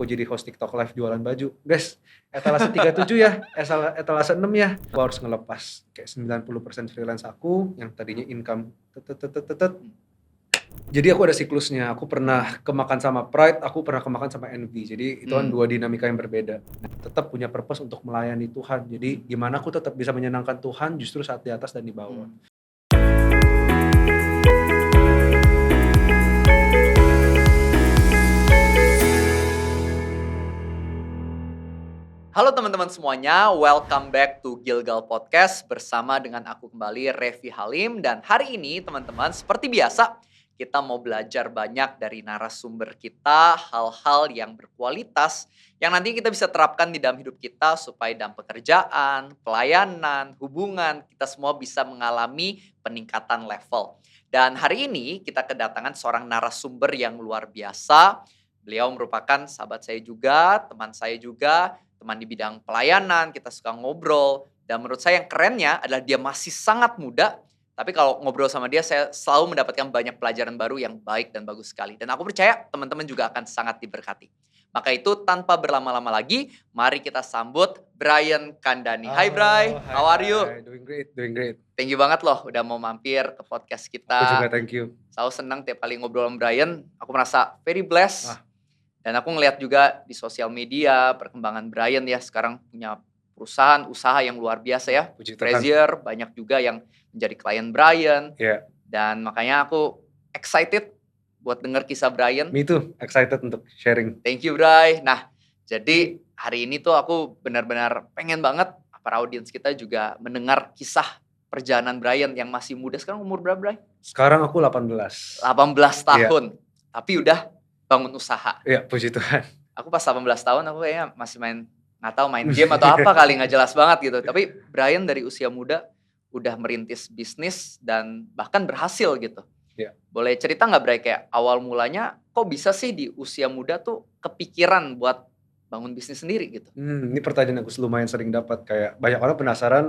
aku jadi host TikTok live jualan baju. Guys, etalase 37 ya, etalase 6 ya. Aku harus ngelepas kayak 90% freelance aku yang tadinya income tetet. Jadi aku ada siklusnya, aku pernah kemakan sama pride, aku pernah kemakan sama envy. Jadi itu kan dua dinamika yang berbeda. Tetap punya purpose untuk melayani Tuhan. Jadi gimana aku tetap bisa menyenangkan Tuhan justru saat di atas dan di bawah. Halo teman-teman semuanya, welcome back to Gilgal Podcast bersama dengan aku kembali Revi Halim. Dan hari ini teman-teman seperti biasa kita mau belajar banyak dari narasumber kita, hal-hal yang berkualitas yang nanti kita bisa terapkan di dalam hidup kita supaya dalam pekerjaan, pelayanan, hubungan kita semua bisa mengalami peningkatan level. Dan hari ini kita kedatangan seorang narasumber yang luar biasa. Beliau merupakan sahabat saya juga, teman saya juga, teman di bidang pelayanan, kita suka ngobrol. Dan menurut saya yang kerennya adalah dia masih sangat muda, tapi kalau ngobrol sama dia saya selalu mendapatkan banyak pelajaran baru yang baik dan bagus sekali. Dan aku percaya teman-teman juga akan sangat diberkati. Maka itu tanpa berlama-lama lagi, mari kita sambut Brian Kandani. Hai Bray, how are you? Doing great. Thank you banget loh udah mau mampir ke podcast Aku kita. juga thank you. Selalu senang tiap kali ngobrol sama Brian, aku merasa very blessed. Ah. Dan aku ngeliat juga di sosial media perkembangan Brian ya, sekarang punya perusahaan usaha yang luar biasa ya. Puji Tuhan. Frazier banyak juga yang menjadi klien Brian. Iya. Dan makanya aku excited buat denger kisah Brian. Me too, excited untuk sharing. Thank you Bray. Nah, jadi hari ini tuh aku benar-benar pengen banget para audiens kita juga mendengar kisah perjalanan Brian yang masih muda. Sekarang umur berapa Bray? Sekarang aku 18. 18 tahun. Tapi udah bangun usaha. Iya, puji Tuhan. Aku pas 18 tahun aku kayaknya masih nggak tahu main game atau apa kali, nggak jelas banget gitu. Tapi Brian dari usia muda udah merintis bisnis dan bahkan berhasil gitu. Iya. Boleh cerita nggak Bray kayak awal mulanya kok bisa sih di usia muda tuh kepikiran buat bangun bisnis sendiri gitu? Ini pertanyaan yang aku lumayan sering dapat, kayak banyak orang penasaran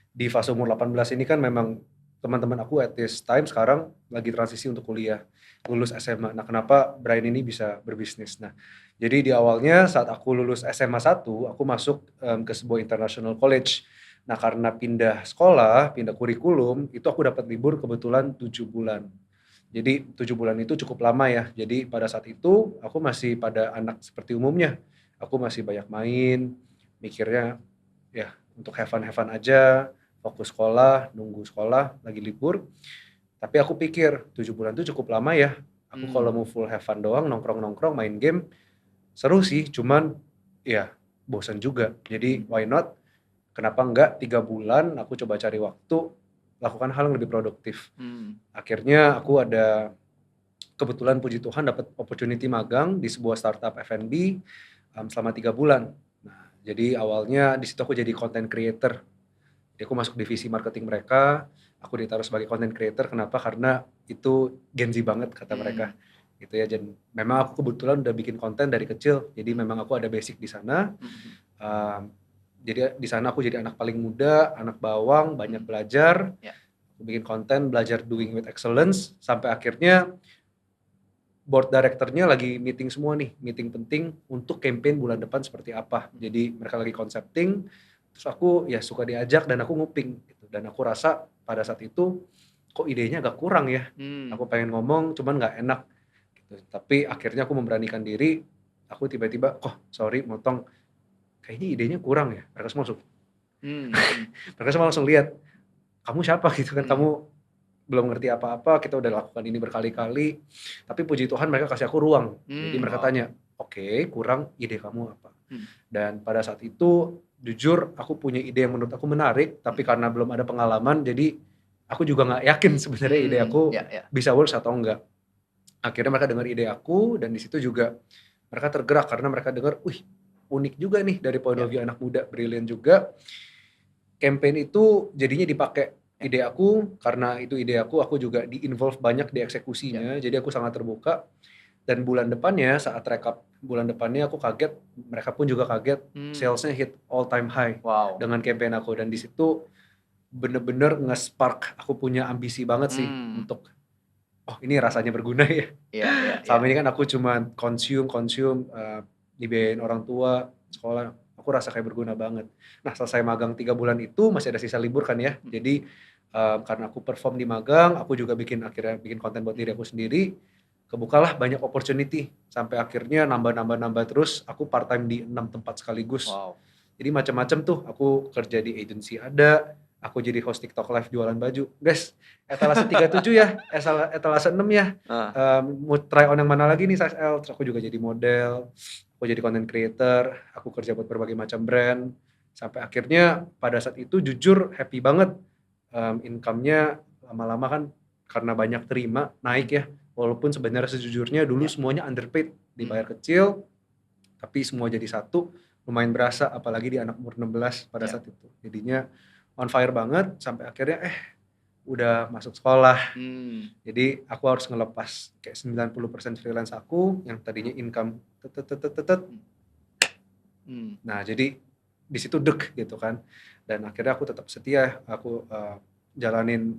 di fase umur 18 ini kan memang teman-teman aku at this time sekarang lagi transisi untuk kuliah, lulus SMA. Nah, kenapa Brian ini bisa berbisnis? Nah, jadi di awalnya saat aku lulus SMA 1, aku masuk ke sebuah international college. Nah, karena pindah sekolah, pindah kurikulum, itu aku dapat libur kebetulan 7 bulan. Jadi 7 bulan itu cukup lama ya. Jadi pada saat itu aku masih pada anak seperti umumnya. Aku masih banyak main, mikirnya ya untuk have fun aja, fokus sekolah, nunggu sekolah, lagi libur. Tapi aku pikir 7 bulan itu cukup lama ya. Aku kalau mau full have fun doang, nongkrong-nongkrong, main game, seru sih. Cuman ya bosan juga. Jadi why not? Kenapa enggak 3 bulan aku coba cari waktu, lakukan hal yang lebih produktif. Akhirnya aku ada kebetulan puji Tuhan dapat opportunity magang di sebuah startup F&B selama 3 bulan. Nah, jadi awalnya di situ aku jadi content creator. Jadi aku masuk divisi marketing mereka, aku ditaruh sebagai content creator. Kenapa? Karena itu Gen Z banget kata mereka. Gitu ya. Dan memang aku kebetulan udah bikin konten dari kecil. Jadi memang aku ada basic di sana. Jadi di sana aku jadi anak paling muda, anak bawang, banyak belajar. Aku bikin konten, belajar doing with excellence, sampai akhirnya board directornya lagi meeting semua nih, meeting penting untuk campaign bulan depan seperti apa. Jadi mereka lagi concepting, terus aku ya suka diajak dan aku nguping gitu. Dan aku rasa pada saat itu kok idenya agak kurang ya. Aku pengen ngomong cuman nggak enak gitu. Tapi akhirnya aku memberanikan diri, aku tiba-tiba sorry motong, kayaknya idenya kurang ya. Mereka semua mereka semua langsung lihat, kamu siapa gitu kan, kamu belum ngerti apa-apa, kita udah lakukan ini berkali-kali. Tapi puji Tuhan mereka kasih aku ruang. Jadi mereka tanya, oke, kurang, ide kamu apa? Dan pada saat itu jujur aku punya ide yang menurut aku menarik, tapi karena belum ada pengalaman, jadi aku juga nggak yakin sebenarnya ide aku bisa works atau enggak. Akhirnya mereka dengar ide aku, dan di situ juga mereka tergerak karena mereka dengar, unik juga nih dari point of view anak muda, brilian juga. Campaign itu jadinya dipakai ide aku, karena itu ide aku juga di-involve banyak di eksekusinya, jadi aku sangat terbuka. Dan bulan depannya, saat rekap bulan depannya aku kaget, mereka pun juga kaget, salesnya hit all time high dengan campaign aku. Dan di situ bener-bener nge-spark, aku punya ambisi banget sih untuk, ini rasanya berguna ya. Selama ini kan aku cuma consume, dibiayain orang tua, sekolah, aku rasa kayak berguna banget. Nah selesai magang 3 bulan itu masih ada sisa libur kan ya, jadi karena aku perform di magang, aku juga akhirnya bikin konten buat diri aku sendiri, kebukalah banyak opportunity, sampai akhirnya nambah terus, aku part time di 6 tempat sekaligus. Wow. Jadi macam-macam tuh, aku kerja di agency ada, aku jadi host TikTok live jualan baju. Guys, etalase 37 ya, etalase 6 ya. Mau try on yang mana lagi nih size L? Terus aku juga jadi model, aku jadi content creator, aku kerja buat berbagai macam brand. Sampai akhirnya pada saat itu jujur happy banget. Income-nya lama-lama kan karena banyak terima, naik ya. Walaupun sebenarnya sejujurnya dulu semuanya underpaid, dibayar kecil, tapi semua jadi satu, lumayan berasa apalagi di anak umur 16 pada saat itu. Jadinya on fire banget sampai akhirnya udah masuk sekolah. Jadi aku harus ngelepas kayak 90% freelance aku yang tadinya income Nah, jadi di situ dek gitu kan. Dan akhirnya aku tetap setia, aku jalanin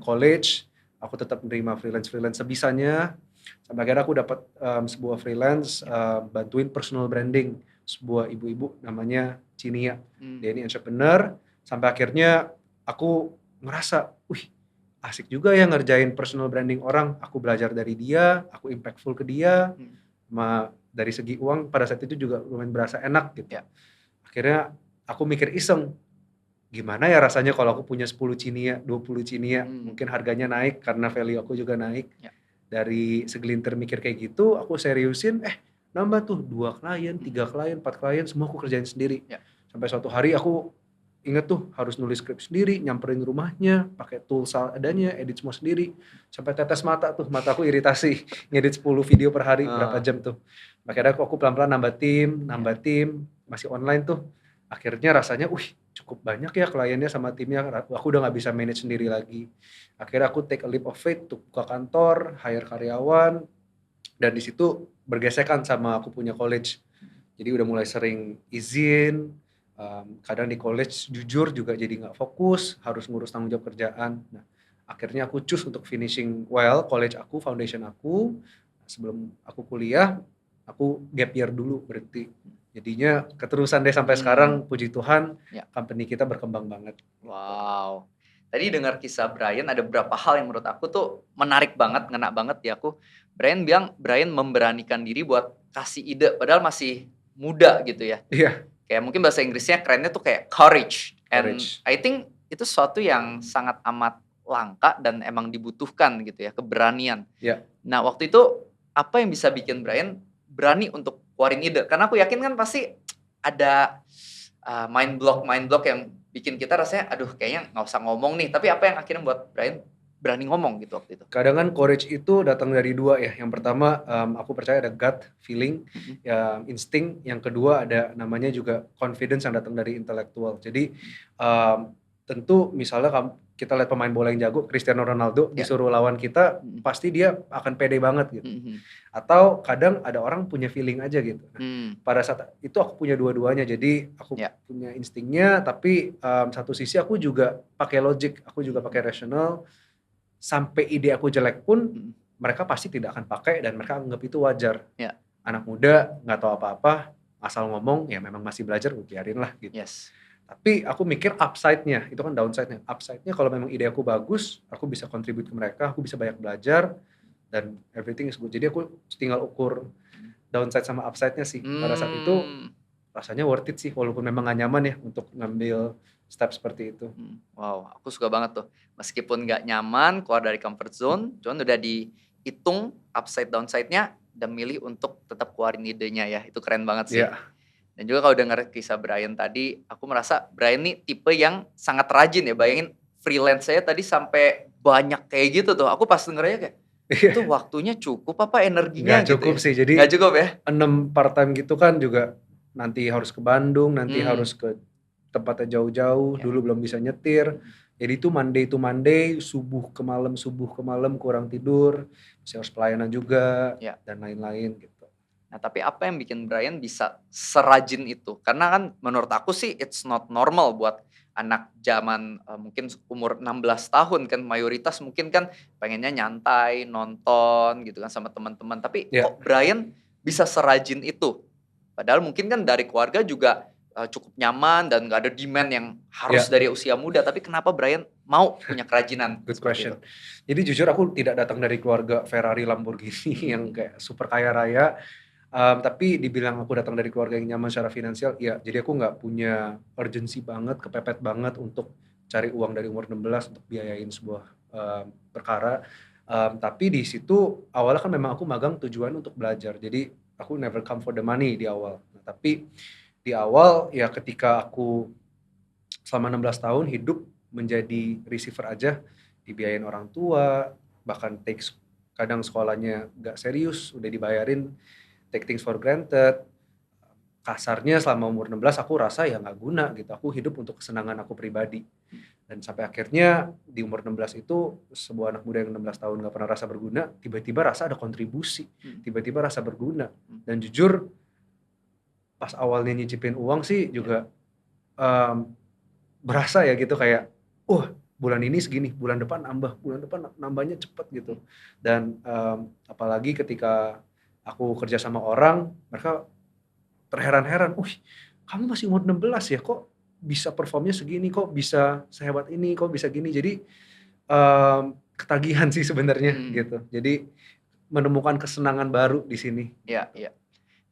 college, aku tetap menerima freelance sebisanya. Sampai akhirnya aku dapat sebuah freelance bantuin personal branding sebuah ibu-ibu namanya Cinia. Dia ini entrepreneur. Sampai akhirnya aku ngerasa, wih asik juga ya ngerjain personal branding orang. Aku belajar dari dia, aku impactful ke dia. Dari segi uang pada saat itu juga lumayan berasa enak gitu. Akhirnya aku mikir iseng, gimana ya rasanya kalau aku punya 10 Cinia, 20 Cinia, mungkin harganya naik karena value aku juga naik. Dari segelintir mikir kayak gitu, aku seriusin, nambah tuh 2 klien, 3 klien, 4 klien, semua aku kerjain sendiri. Sampai suatu hari aku inget tuh harus nulis skrip sendiri, nyamperin rumahnya, pakai tools adanya, edit semua sendiri. Sampai tetes mata tuh, mataku iritasi, ngedit 10 video per hari, berapa jam tuh. Akhirnya aku pelan-pelan nambah tim, masih online tuh. Akhirnya rasanya, cukup banyak ya kliennya sama timnya, aku udah gak bisa manage sendiri lagi. Akhirnya aku take a leap of faith untuk buka kantor, hire karyawan, dan di situ bergesekan sama aku punya college. Jadi udah mulai sering izin, kadang di college jujur juga jadi gak fokus, harus ngurus tanggung jawab kerjaan. Nah, akhirnya aku choose untuk finishing well college aku, foundation aku. Sebelum aku kuliah, aku gap year dulu berhenti. Jadinya keterusan deh sampai sekarang, puji Tuhan, company kita berkembang banget. Wow. Tadi dengar kisah Brian, ada beberapa hal yang menurut aku tuh menarik banget, ngena banget di aku. Brian bilang, Brian memberanikan diri buat kasih ide, padahal masih muda gitu ya. Iya. Kayak mungkin bahasa Inggrisnya kerennya tuh kayak courage. And Courage. I think itu sesuatu yang sangat amat langka dan emang dibutuhkan gitu ya, keberanian. Iya. Nah waktu itu, apa yang bisa bikin Brian berani untuk keluarin ide? Karena aku yakin kan pasti ada mind block yang bikin kita rasanya, aduh kayaknya nggak usah ngomong nih. Tapi apa yang akhirnya buat Brian berani ngomong gitu waktu itu? Kadang kan courage itu datang dari 2 ya. Yang pertama aku percaya ada gut feeling, ya insting. Yang kedua ada namanya juga confidence yang datang dari intelektual. Jadi tentu misalnya kita lihat pemain bola yang jago, Cristiano Ronaldo, disuruh lawan kita, pasti dia akan pede banget gitu. Atau kadang ada orang punya feeling aja gitu. Nah, pada saat itu aku punya dua-duanya, jadi aku punya instingnya, tapi satu sisi aku juga pakai logic, aku juga pakai rational. Sampai ide aku jelek pun, mereka pasti tidak akan pakai dan mereka anggap itu wajar. Anak muda nggak tahu apa-apa, asal ngomong ya memang masih belajar, biarin lah gitu. Tapi aku mikir upside-nya, itu kan downside-nya. Upside-nya kalau memang ide aku bagus, aku bisa contribute ke mereka, aku bisa banyak belajar, dan everything is good. Jadi aku tinggal ukur downside sama upside-nya sih. Pada saat itu rasanya worth it sih, walaupun memang gak nyaman ya untuk ngambil step seperti itu. Wow, aku suka banget tuh. Meskipun gak nyaman, keluar dari comfort zone, cuman udah dihitung upside downside-nya, dan milih untuk tetap keluarin idenya ya. Itu keren banget sih. Dan juga kalau denger kisah Brian tadi, aku merasa Brian nih tipe yang sangat rajin ya. Bayangin freelance saya tadi sampai banyak kayak gitu tuh. Aku pas dengernya kayak, itu waktunya cukup apa energinya Gak cukup gitu sih, jadi gak cukup ya? 6 part time gitu kan juga nanti harus ke Bandung, nanti harus ke tempatnya jauh-jauh, dulu belum bisa nyetir. Jadi itu Monday to Monday, subuh ke malam, kurang tidur, masih harus pelayanan juga, dan lain-lain gitu. Nah tapi apa yang bikin Brian bisa serajin itu? Karena kan menurut aku sih it's not normal buat anak zaman mungkin umur 16 tahun kan, mayoritas mungkin kan pengennya nyantai, nonton gitu kan sama teman-teman. Tapi kok Brian bisa serajin itu? Padahal mungkin kan dari keluarga juga cukup nyaman dan nggak ada demand yang harus Ya, dari usia muda. Tapi kenapa Brian mau punya kerajinan good seperti itu? question. Jadi jujur aku tidak datang dari keluarga Ferrari, Lamborghini yang kayak super kaya raya. Tapi dibilang aku datang dari keluarga yang nyaman secara finansial, ya. Jadi aku nggak punya urgency banget, kepepet banget untuk cari uang dari umur 16 untuk biayain sebuah perkara. Tapi di situ awalnya kan memang aku magang tujuan untuk belajar. Jadi aku never come for the money di awal. Nah, tapi di awal ya ketika aku selama 16 tahun hidup menjadi receiver aja, dibiayain orang tua, bahkan kadang sekolahnya nggak serius, udah dibayarin, take things for granted. Kasarnya selama umur 16 aku rasa ya nggak guna gitu. Aku hidup untuk kesenangan aku pribadi. Dan sampai akhirnya di umur 16 itu sebuah anak muda yang 16 tahun nggak pernah rasa berguna, tiba-tiba rasa ada kontribusi, tiba-tiba rasa berguna. Dan jujur pas awalnya nyicipin uang sih juga berasa ya gitu kayak, bulan ini segini, bulan depan nambahnya cepet gitu. Dan apalagi ketika aku kerja sama orang, mereka terheran-heran, kamu masih umur 16 ya, kok bisa performnya segini, kok bisa sehebat ini, kok bisa gini. Jadi ketagihan sih sebenarnya gitu. Jadi menemukan kesenangan baru di sini. Iya, iya.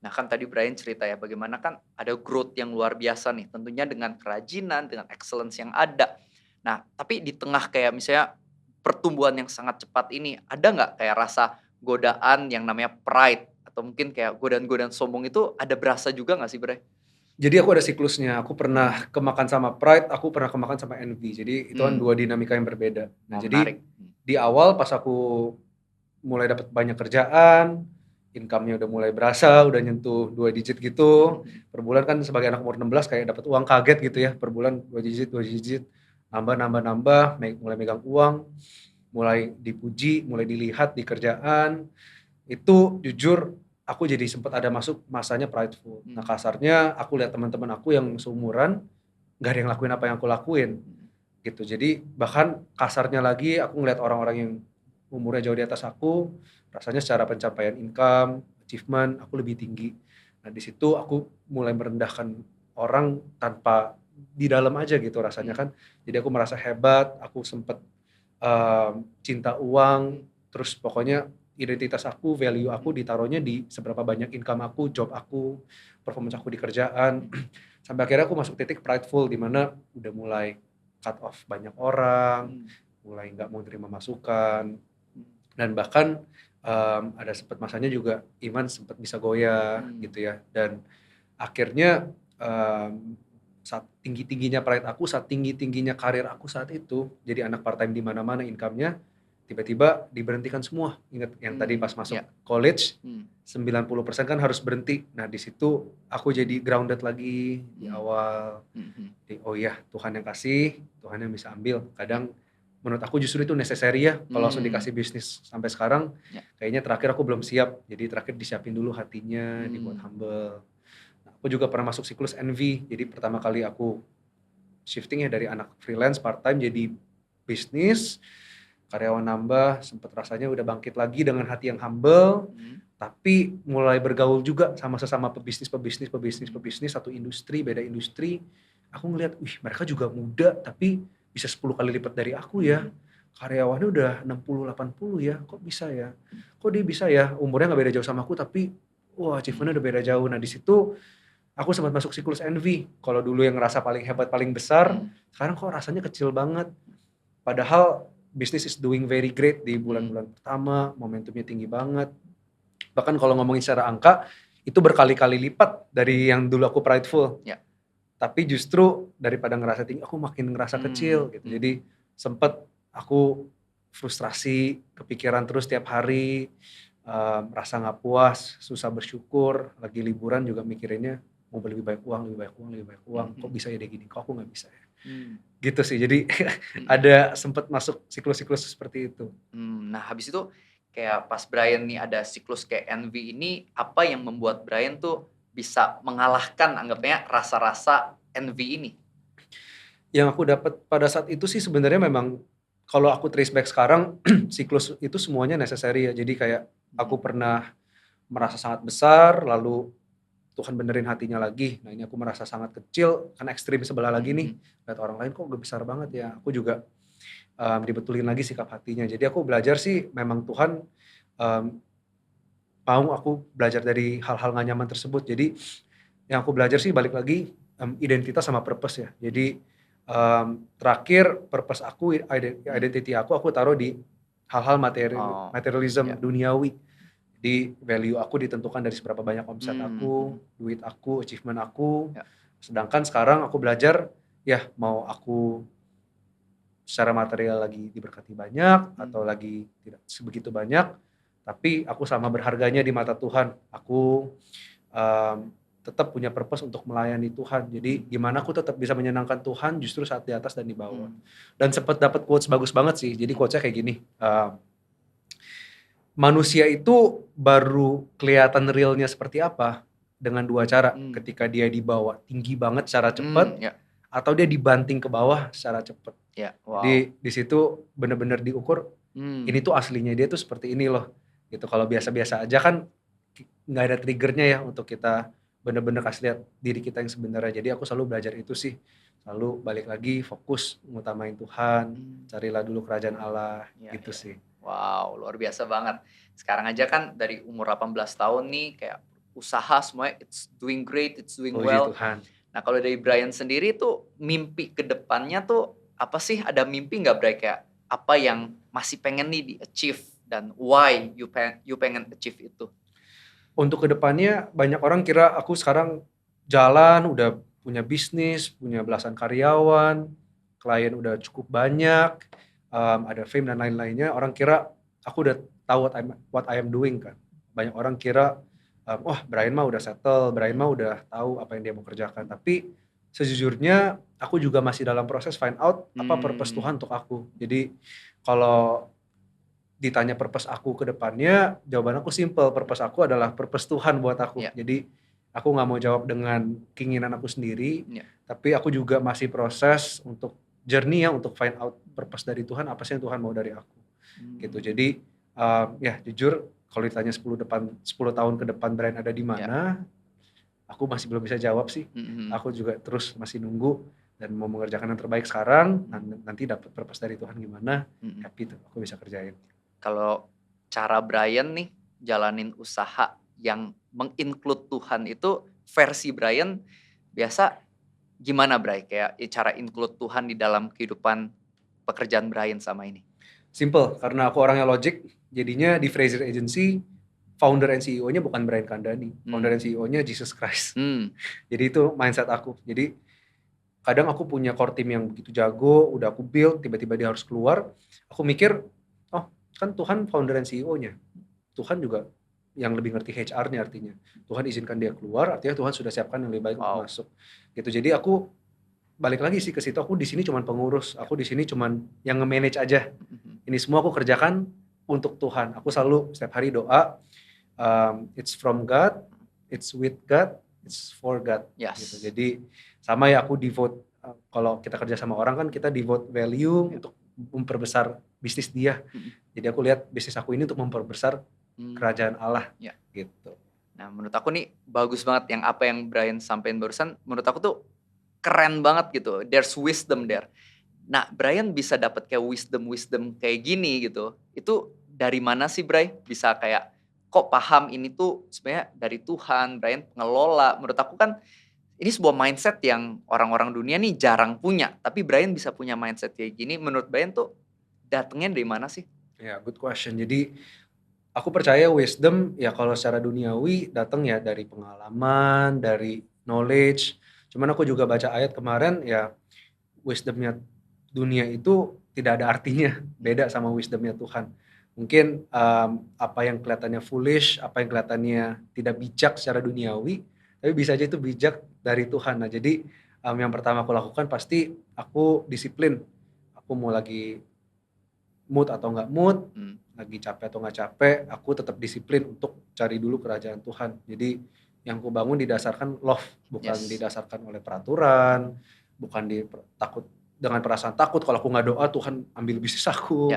Nah kan tadi Brian cerita ya bagaimana kan ada growth yang luar biasa nih tentunya dengan kerajinan, dengan excellence yang ada. Nah tapi di tengah kayak misalnya pertumbuhan yang sangat cepat ini ada nggak kayak rasa godaan yang namanya pride atau mungkin kayak godaan-godaan sombong itu ada berasa juga nggak sih Bray? Jadi aku ada siklusnya, aku pernah kemakan sama pride, aku pernah kemakan sama envy. Jadi itu kan dua dinamika yang berbeda. Nah jadi Menarik. di awal pas aku mulai dapat banyak kerjaan, income-nya udah mulai berasa, udah nyentuh 2 digit gitu. Per bulan kan sebagai anak umur 16 kayak dapat uang kaget gitu ya, per bulan 2 digit, nambah, mulai megang uang, mulai dipuji, mulai dilihat di kerjaan. Itu jujur aku jadi sempat ada masuk masanya prideful. Nah kasarnya aku lihat teman-teman aku yang seumuran, gak ada yang lakuin apa yang aku lakuin gitu. Jadi bahkan kasarnya lagi aku ngeliat orang-orang yang umurnya jauh di atas aku, rasanya secara pencapaian income, achievement aku lebih tinggi. Nah di situ aku mulai merendahkan orang tanpa di dalam aja gitu rasanya kan. Jadi aku merasa hebat, aku sempat cinta uang, terus pokoknya identitas aku, value aku ditaruhnya di seberapa banyak income aku, job aku, performance aku di kerjaan. Sampai akhirnya aku masuk titik prideful di mana udah mulai cut off banyak orang, mulai nggak mau terima masukan, dan bahkan ada sempat masanya juga iman sempat bisa goyah gitu ya. Dan akhirnya saat tinggi-tingginya pride aku, saat tinggi-tingginya karir aku saat itu, jadi anak part time di mana-mana income-nya, tiba-tiba diberhentikan semua. Ingat yang tadi pas masuk college, 90% kan harus berhenti. Nah di situ aku jadi grounded lagi di awal. Oh iya, Tuhan yang kasih, Tuhan yang bisa ambil. Kadang menurut aku justru itu necessary ya, kalau langsung dikasih bisnis sampai sekarang, kayaknya terakhir aku belum siap. Jadi terakhir disiapin dulu hatinya, dibuat humble. Nah, aku juga pernah masuk siklus envy. Jadi pertama kali aku shifting ya dari anak freelance part time jadi bisnis, karyawan nambah, sempat rasanya udah bangkit lagi dengan hati yang humble, tapi mulai bergaul juga sama sesama pebisnis, satu industri, beda industri. Aku ngelihat, mereka juga muda, tapi bisa 10 kali lipat dari aku ya. Karyawannya udah 60-80 ya, kok bisa ya? Kok dia bisa ya? Umurnya gak beda jauh sama aku, tapi achievementnya udah beda jauh. Nah di situ aku sempat masuk siklus envy. Kalau dulu yang ngerasa paling hebat, paling besar, sekarang kok rasanya kecil banget. Padahal bisnis is doing very great di bulan-bulan pertama, momentumnya tinggi banget. Bahkan kalau ngomongin secara angka, itu berkali-kali lipat dari yang dulu aku prideful. Tapi justru daripada ngerasa tinggi, aku makin ngerasa kecil gitu. Jadi sempet aku frustrasi, kepikiran terus tiap hari, rasa gak puas, susah bersyukur, lagi liburan juga mikirinnya, mau lebih banyak uang, kok bisa ya dia gini, kok aku gak bisa ya. Gitu sih, jadi ada sempat masuk siklus-siklus seperti itu. Nah habis itu kayak pas Brian nih ada siklus kayak envy ini, apa yang membuat Brian tuh bisa mengalahkan anggapnya rasa-rasa envy ini? Yang aku dapat pada saat itu sih sebenarnya memang kalau aku trace back sekarang siklus itu semuanya necessary ya. Jadi kayak aku pernah merasa sangat besar, lalu Tuhan benerin hatinya lagi. Nah ini aku merasa sangat kecil, kan ekstrim sebelah lagi nih. Lihat orang lain kok gak besar banget ya. Aku juga dibetulin lagi sikap hatinya. Jadi aku belajar sih memang Tuhan um, mau aku belajar dari hal-hal gak nyaman tersebut. Jadi yang aku belajar sih balik lagi identitas sama purpose ya. Jadi terakhir purpose aku, identity aku taruh di hal-hal Oh, materialism ya. duniawi. Jadi value aku ditentukan dari seberapa banyak omset aku, Mhm. duit aku, achievement aku. Ya. Sedangkan sekarang aku belajar ya mau aku secara material lagi diberkati banyak atau lagi tidak sebegitu banyak, tapi aku sama berharganya di mata Tuhan. Aku tetap punya purpose untuk melayani Tuhan. Jadi gimana aku tetap bisa menyenangkan Tuhan justru saat di atas dan di bawah. Dan sempat dapat quotes bagus banget sih. Jadi quotesnya kayak gini. Manusia itu baru kelihatan realnya seperti apa dengan dua cara. Ketika dia dibawa tinggi banget secara cepat Ya. atau dia dibanting ke bawah secara cepat. Ya, wow. Jadi di situ benar-benar diukur ini tuh aslinya dia tuh seperti ini loh. Gitu. Kalau biasa-biasa aja kan nggak ada triggernya ya untuk kita benar-benar kasih lihat diri kita yang sebenarnya. Jadi aku selalu belajar itu sih. Selalu balik lagi fokus ngutamain Tuhan, carilah dulu kerajaan Allah, gitu sih. Wow, luar biasa banget. Sekarang aja kan dari umur 18 tahun nih kayak usaha semuanya it's doing great, it's doing Puji well. Tuhan. Nah kalau dari Brian sendiri tuh mimpi ke depannya tuh apa sih? Ada mimpi nggak Brian kayak apa yang masih pengen nih di-achieve dan why you pengen achieve itu? Untuk kedepannya banyak orang kira aku sekarang jalan, udah punya bisnis, punya belasan karyawan, klien udah cukup banyak, ada fame dan lain-lainnya. Orang kira aku udah tahu what I am doing kan. Banyak orang kira, wah Brian mah udah settle, Brian mah udah tahu apa yang dia mau kerjakan. Tapi sejujurnya aku juga masih dalam proses find out apa purpose Tuhan untuk aku. Jadi kalau ditanya purpose aku ke depannya, jawaban aku simple, purpose aku adalah purpose Tuhan buat aku. Yeah. Jadi aku nggak mau jawab dengan keinginan aku sendiri, Yeah. tapi aku juga masih proses untuk journey ya, untuk find out purpose dari Tuhan, apa sih yang Tuhan mau dari aku. Gitu. Jadi ya jujur kalau ditanya 10 tahun ke depan Brian ada di mana, aku masih belum bisa jawab sih. Aku juga terus masih nunggu dan mau mengerjakan yang terbaik sekarang, nanti dapat purpose dari Tuhan gimana, happy tuh aku bisa kerjain. Kalau cara Brian nih jalanin usaha yang menginclude Tuhan itu versi Brian biasa gimana Brian? Kayak cara include Tuhan di dalam kehidupan pekerjaan Brian sama ini? Simple, karena aku orangnya logic, jadinya di Fraser Agency, founder and CEO-nya bukan Brian Kandani, founder and CEO-nya Jesus Christ. Jadi itu mindset aku. Jadi kadang aku punya core team yang begitu jago, udah aku build, tiba-tiba dia harus keluar, aku mikir, oh kan Tuhan founder and CEO-nya, Tuhan juga yang lebih ngerti HR-nya artinya. Tuhan izinkan dia keluar, artinya Tuhan sudah siapkan yang lebih baik untuk masuk. Gitu. Jadi aku balik lagi sih ke situ, aku di sini cuman pengurus, aku di sini cuman yang nge-manage aja. Ini semua aku kerjakan untuk Tuhan. Aku selalu setiap hari doa, it's from God, it's with God, it's for God. Gitu. Jadi sama ya aku devote, kalau kita kerja sama orang kan kita devote value untuk memperbesar bisnis dia. Jadi aku lihat bisnis aku ini untuk memperbesar kerajaan Allah. Gitu. Nah menurut aku nih bagus banget yang apa yang Brian sampaikan barusan, menurut aku tuh keren banget gitu. There's wisdom there. Nah Brian bisa dapat kayak wisdom kayak gini gitu. Itu dari mana sih Brian? Bisa kayak kok paham ini tuh sebenarnya dari Tuhan, Brian pengelola. Menurut aku kan ini sebuah mindset yang orang-orang dunia nih jarang punya. Tapi Brian bisa punya mindset kayak gini. Menurut Brian tuh datangnya dari mana sih? Ya, good question. Jadi aku percaya wisdom ya kalau secara duniawi datang ya dari pengalaman, dari knowledge. Cuman aku juga baca ayat kemarin ya wisdomnya dunia itu tidak ada artinya, beda sama wisdomnya Tuhan. Mungkin apa yang kelihatannya foolish, apa yang kelihatannya tidak bijak secara duniawi, tapi bisa aja itu bijak dari Tuhan. Nah jadi yang pertama aku lakukan pasti aku disiplin. Aku mau lagi mood atau nggak mood, lagi capek atau nggak capek, aku tetap disiplin untuk cari dulu kerajaan Tuhan. Jadi yang aku bangun didasarkan love, bukan didasarkan oleh peraturan, bukan takut dengan perasaan takut kalau aku nggak doa Tuhan ambil bisnis aku.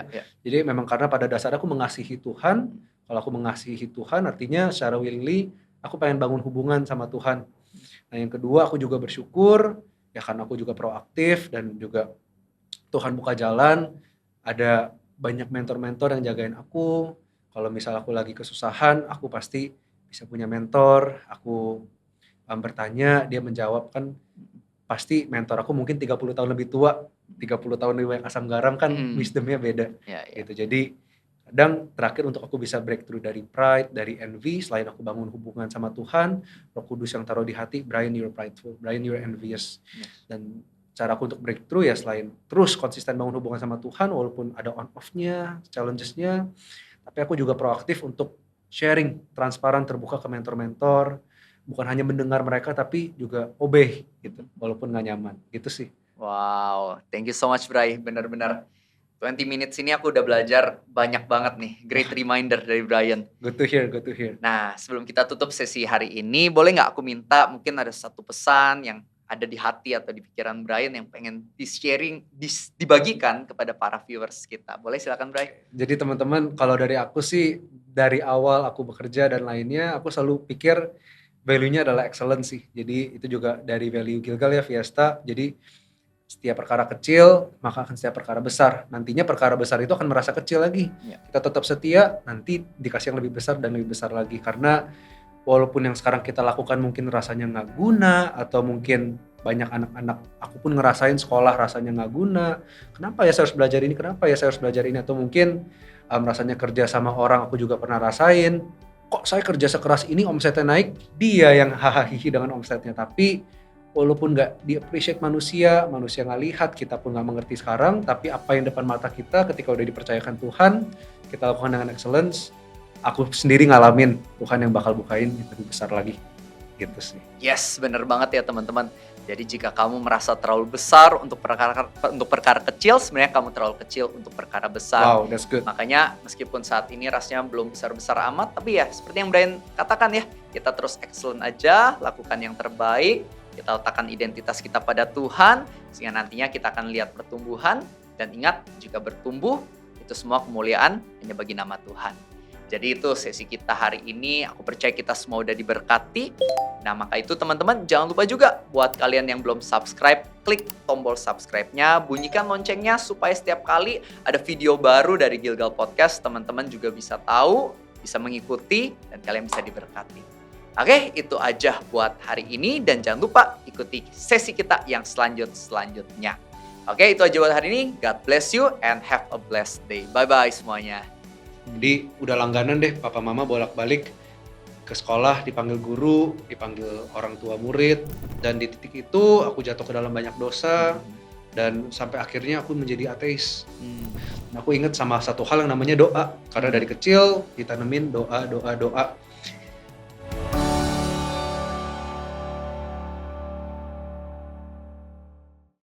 Jadi memang karena pada dasarnya aku mengasihi Tuhan. Kalau aku mengasihi Tuhan artinya secara willingly aku pengen bangun hubungan sama Tuhan. Nah yang kedua aku juga bersyukur ya karena aku juga proaktif dan juga Tuhan buka jalan, ada banyak mentor-mentor yang jagain aku. Kalau misal aku lagi kesusahan, aku pasti bisa punya mentor. Aku bertanya, dia menjawab kan pasti mentor aku mungkin 30 tahun lebih tua, 30 tahun lebih banyak asam garam kan wisdomnya beda Ya, ya. gitu. Jadi kadang terakhir untuk aku bisa breakthrough dari pride, dari envy, selain aku bangun hubungan sama Tuhan, Roh Kudus yang taruh di hati, Brian you're prideful, Brian you're envious. Dan cara aku untuk breakthrough ya selain terus konsisten bangun hubungan sama Tuhan walaupun ada on off-nya, challenges-nya, tapi aku juga proaktif untuk sharing, transparan, terbuka ke mentor-mentor, bukan hanya mendengar mereka tapi juga obey gitu, walaupun gak nyaman, gitu sih. Wow, thank you so much Bray, benar-benar 20 minutes ini aku udah belajar banyak banget nih, great reminder dari Brian. Good to hear, good to hear. Nah, sebelum kita tutup sesi hari ini, boleh nggak aku minta mungkin ada satu pesan yang ada di hati atau di pikiran Brian yang pengen di-sharing, dibagikan kepada para viewers kita. Boleh silakan Brian. Jadi teman-teman, kalau dari aku sih, dari awal aku bekerja dan lainnya, aku selalu pikir value-nya adalah excellence sih. Jadi itu juga dari value Gilgal ya, Fiesta. Jadi setiap perkara kecil, maka akan setiap perkara besar. Nantinya perkara besar itu akan merasa kecil lagi. Ya. Kita tetap setia, nanti dikasih yang lebih besar dan lebih besar lagi. Karena walaupun yang sekarang kita lakukan mungkin rasanya nggak guna, atau mungkin banyak anak-anak, aku pun ngerasain sekolah rasanya nggak guna. Kenapa ya saya harus belajar ini? Kenapa ya saya harus belajar ini? Atau mungkin rasanya kerja sama orang, aku juga pernah rasain. Kok saya kerja sekeras ini omsetnya naik? Dia yang hahaha dengan omsetnya. Tapi walaupun nggak di-appreciate manusia nggak lihat, kita pun nggak mengerti sekarang, tapi apa yang depan mata kita ketika udah dipercayakan Tuhan, kita lakukan dengan excellence, aku sendiri ngalamin Tuhan yang bakal bukain yang lebih besar lagi, gitu sih. Yes, bener banget ya teman-teman. Jadi jika kamu merasa terlalu besar untuk perkara kecil, sebenarnya kamu terlalu kecil untuk perkara besar. Wow, that's good. Makanya meskipun saat ini rasanya belum besar-besar amat, tapi ya seperti yang Brian katakan ya, kita terus excellent aja, lakukan yang terbaik, kita letakkan identitas kita pada Tuhan, sehingga nantinya kita akan lihat pertumbuhan, dan ingat, jika bertumbuh, itu semua kemuliaan hanya bagi nama Tuhan. Jadi itu sesi kita hari ini, aku percaya kita semua udah diberkati. Nah maka itu teman-teman, jangan lupa juga buat kalian yang belum subscribe, klik tombol subscribe-nya, bunyikan loncengnya supaya setiap kali ada video baru dari Gilgal Podcast, teman-teman juga bisa tahu, bisa mengikuti, dan kalian bisa diberkati. Oke, itu aja buat hari ini, dan jangan lupa ikuti sesi kita yang selanjutnya. Oke, itu aja buat hari ini. God bless you and have a blessed day. Bye-bye semuanya. Jadi udah langganan deh papa mama bolak-balik ke sekolah, dipanggil guru, dipanggil orang tua murid, dan di titik itu aku jatuh ke dalam banyak dosa dan sampai akhirnya aku menjadi ateis. Aku ingat sama satu hal yang namanya doa, karena dari kecil ditanemin doa.